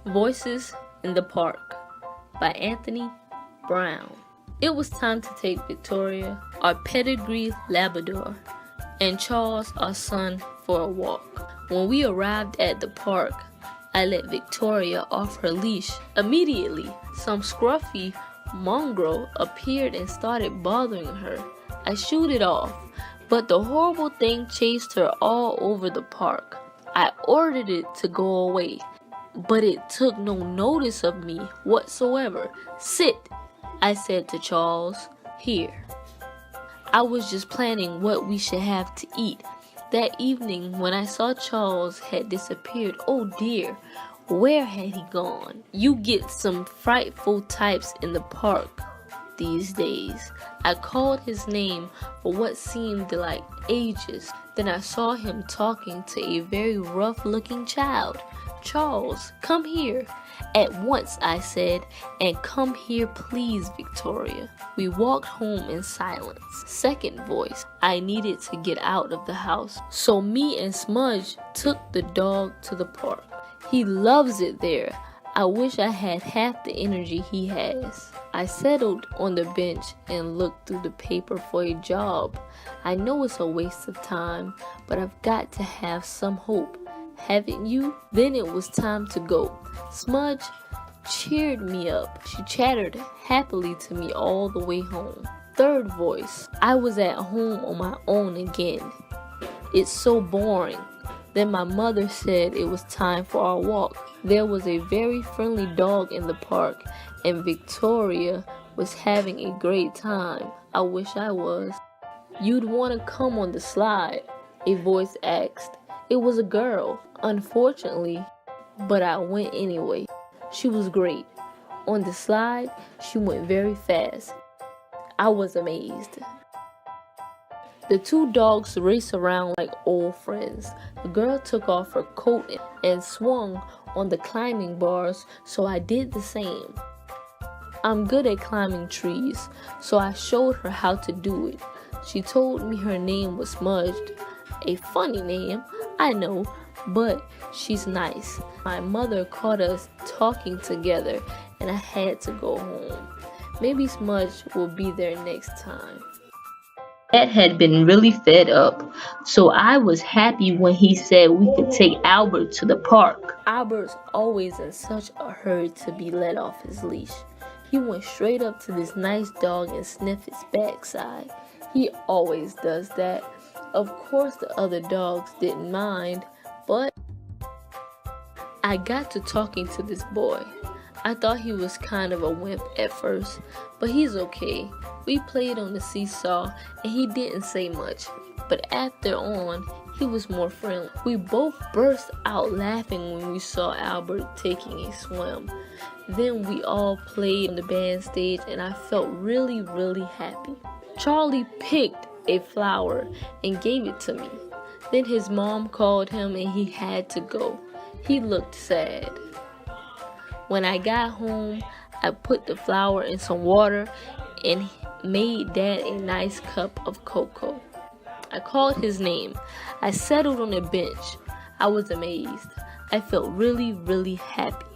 Voices in the Park by Anthony Browne. It was time to take Victoria, our pedigree Labrador, and Charles, our son, for a walk. When we arrived at the park, I let Victoria off her leash. Immediately, some scruffy mongrel appeared and started bothering her. I shooed it off, but the horrible thing chased her all over the park. I ordered it to go away, but it took no notice of me whatsoever. "Sit," I said to Charles. "Here." I was just planning what we should have to eat. That evening, when I saw Charles had disappeared, oh dear, where had he gone? You get some frightful types in the park these days. I called his name for what seemed like ages. Then I saw him talking to a very rough-looking child. "Charles, come here." "At once," I said, "and come here please, Victoria." We walked home in silence. Second voice, I needed to get out of the house, so me and Smudge took the dog to the park. He loves it there. I wish I had half the energy he has. I settled on the bench and looked through the paper for a job. I know it's a waste of time, but I've got to have some hope. Haven't you? Then it was time to go. Smudge cheered me up. She chattered happily to me all the way home. Third voice, I was at home on my own again. It's so boring. Then my mother said it was time for our walk. There was a very friendly dog in the park, and Victoria was having a great time. I wish I was. "You'd want to come on the slide?" a voice asked. It was a girl, unfortunately, but I went anyway. She was great. On the slide, she went very fast. I was amazed. The two dogs raced around like old friends. The girl took off her coat and swung on the climbing bars, so I did the same. I'm good at climbing trees, so I showed her how to do it. She told me her name was Smudged. A funny name, I know, but she's nice. My mother caught us talking together, and I had to go home. Maybe Smudge will be there next time. Dad had been really fed up, so I was happy when he said we could take Albert to the park. Albert's always in such a hurry to be let off his leash. He went straight up to this nice dog and sniffed his backside. He always does that. Of course the other dogs didn't mind, but I got to talking to this boy. I thought he was kind of a wimp at first, but he's okay. We played on the seesaw and he didn't say much, but after on, he was more friendly. We both burst out laughing when we saw Albert taking a swim. Then we all played on the band stage and I felt really, really happy. Charlie picked a flower and gave it to me. Then his mom called him and he had to go. He looked sad. When I got home, I put the flower in some water and made Dad a nice cup of cocoa. I called his name. I settled on a bench. I was amazed. I felt really, really happy.